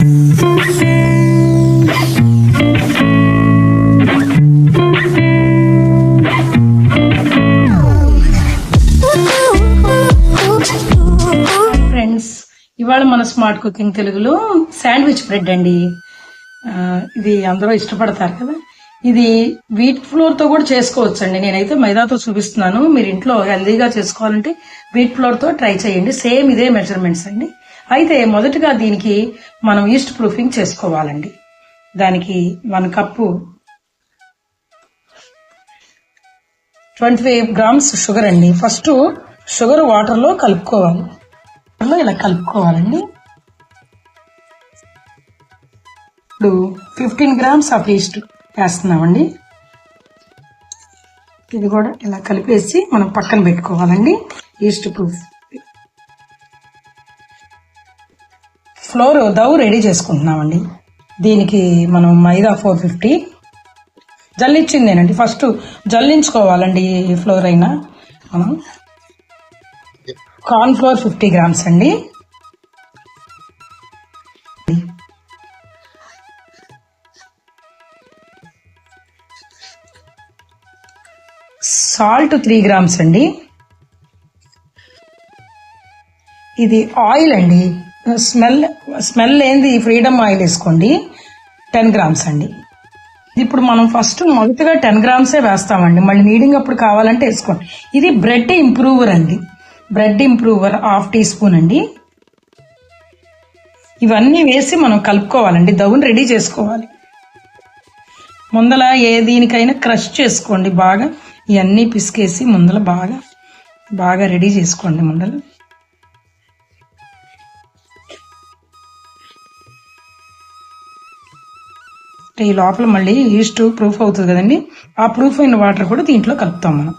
Friends, ఇవాళ మన smart cooking తెలుగులో శాండ్విచ్ బ్రెడ్ అండి. ఇది అందరూ ఇష్టపడతారు కదా. ఇది వీట్ ఫ్లోర్ తో కూడా చేసుకోవచ్చు అండి. నేనైతే మైదాతో చూపిస్తున్నాను. మీరు ఇంట్లో హెల్దీగా చేసుకోవాలంటే వీట్ ఫ్లోర్ తో ట్రై చేయండి. సేమ్ ఇదే మెజర్మెంట్స్ అండి. అయితే మొదటగా దీనికి మనం ఈస్ట్ ప్రూఫింగ్ చేసుకోవాలండి. దానికి 1 కప్పు 25 grams షుగర్ అండి. ఫస్ట్ షుగర్ వాటర్ లో కలుపుకోవాలి. ఇలా కలుపుకోవాలండి. ఇప్పుడు 15 grams ఆఫ్ ఈస్ట్ వేస్తున్నామండి. ఇది కూడా ఇలా కలిపేసి మనం పక్కన పెట్టుకోవాలండి. ఈస్ట్ ప్రూఫ్ ఫ్లోర్ డౌ రెడీ చేసుకుంటున్నామండి. దీనికి మనం మైదా 450 జల్లించిందేనండి. ఫస్ట్ జల్లించుకోవాలండి. ఈ ఫ్లోర్ అయినా మనం కార్న్ ఫ్లోర్ 50 grams అండి. సాల్ట్ 3 grams అండి. ఇది ఆయిల్ అండి. స్మెల్ ఏంది ఫ్రీడమ్ ఆయిల్ వేసుకోండి. 10 grams అండి. ఇప్పుడు మనం ఫస్ట్ మొదటగా 10 grams వేస్తామండి. మళ్ళీ నీడింగ్ అప్పుడు కావాలంటే వేసుకోండి. ఇది బ్రెడ్ ఇంప్రూవర్ అండి. బ్రెడ్ ఇంప్రూవర్ 1/2 teaspoon అండి. ఇవన్నీ వేసి మనం కలుపుకోవాలండి. దవ్వును రెడీ చేసుకోవాలి. ముందల దీనికైనా క్రష్ చేసుకోండి బాగా. ఇవన్నీ పిసికేసి ముందల బాగా రెడీ చేసుకోండి. ముందల ఈ లోపల మళ్ళీ ఈస్ట్ ప్రూఫ్ అవుతుంది కదండి. ఆ ప్రూఫ్ అయిన వాటర్ కూడా దీంట్లో కలుపుతాం మనం.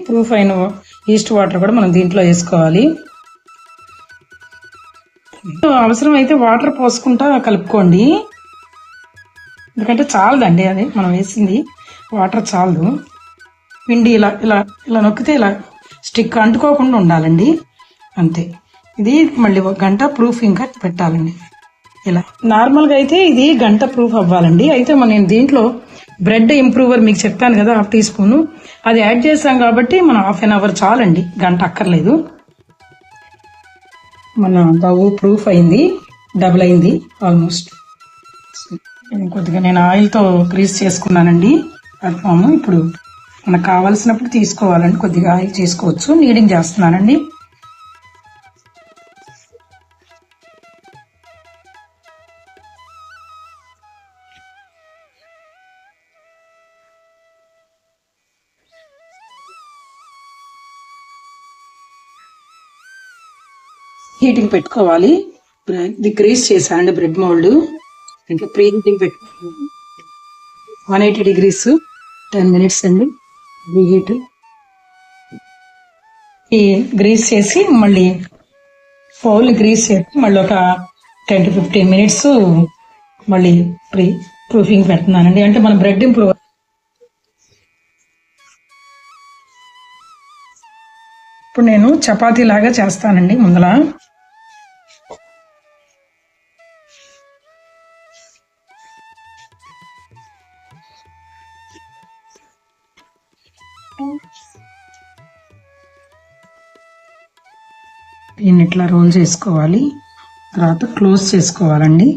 ప్రూఫ్ అయిన ఈస్ట్ వాటర్ కూడా మనం దీంట్లో వేసుకోవాలి. అవసరం అయితే వాటర్ పోసుకుంటా కలుపుకోండి. ఎందుకంటే చాలదండి, అది మనం వేసింది వాటర్ చాలదు. పిండి ఇలా ఇలా ఇలా నొక్కితే ఇలా స్టిక్ అంటుకోకుండా ఉండాలండి. అంతే. ఇది మళ్ళీ 1 గంట ప్రూఫ్ ఇంకా పెట్టాలండి. ఇలా నార్మల్గా అయితే ఇది 1 గంట ప్రూఫ్ అవ్వాలండి. అయితే నేను దీంట్లో బ్రెడ్ ఇంప్రూవర్ మీకు చెప్పాను కదా 1/2 teaspoon, అది యాడ్ చేసాం కాబట్టి మనం 1/2 hour చాలండి. 1 గంట అక్కర్లేదు. మన బవ్వు ప్రూఫ్ అయింది, డబుల్ అయింది ఆల్మోస్ట్. కొద్దిగా నేను ఆయిల్తో గ్రీస్ చేసుకున్నానండి ప్లాట్ఫామ్. ఇప్పుడు మనకు కావాల్సినప్పుడు తీసుకోవాలండి. కొద్దిగా ఆయిల్ చేసుకోవచ్చు. నీడింగ్ చేస్తున్నానండి. హీటింగ్ పెట్టుకోవాలి. ఇది గ్రీస్ చేశానండి బ్రెడ్ మోల్డ్. ఇంకా ప్రీ హీటింగ్ పెట్టుకోవాలి. 180 degrees 10 minutes అండి హీట్. ఈ గ్రీస్ చేసి మళ్ళీ ఫౌల్ గ్రీస్ చేసి మళ్ళీ ఒక 10 to 15 minutes మళ్ళీ ప్రూఫింగ్ పెడుతున్నానండి. అంటే మన బ్రెడ్ ఇంప్రూవ్. ఇప్పుడు నేను చపాతీ లాగా చేస్తానండి. ముందల దీన్ని ఇట్లా రోల్ చేసుకోవాలి. తర్వాత క్లోజ్ చేసుకోవాలండి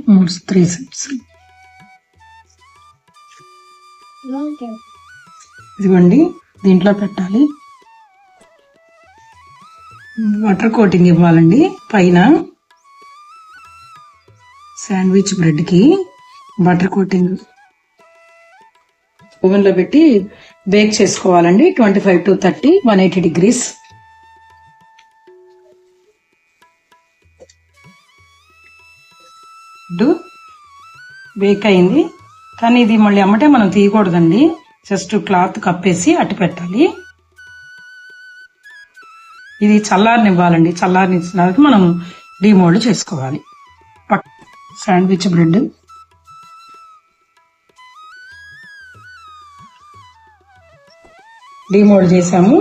3 sides. ఇదిగోండి దీంట్లో పెట్టాలి. వాటర్ కోటింగ్ ఇవ్వాలండి పైన. శాండ్విచ్ బ్రెడ్ కి బటర్ కోటింగ్ ఓవెన్ లో పెట్టి బేక్ చేసుకోవాలండి. 25 to 30 180 degrees. బేక్ అయింది. కానీ ఇది మళ్ళీ అమ్మటే మనం తీయకూడదండి. జస్ట్ క్లాత్ కప్పేసి అట్టు పెట్టాలి. ఇది చల్లారనివ్వాలండి. చల్లారనిచ్చినాక మనం డీమోల్డ్ చేసుకోవాలి. శాండ్విచ్ బ్రెడ్ డీమోల్డ్ చేసాము.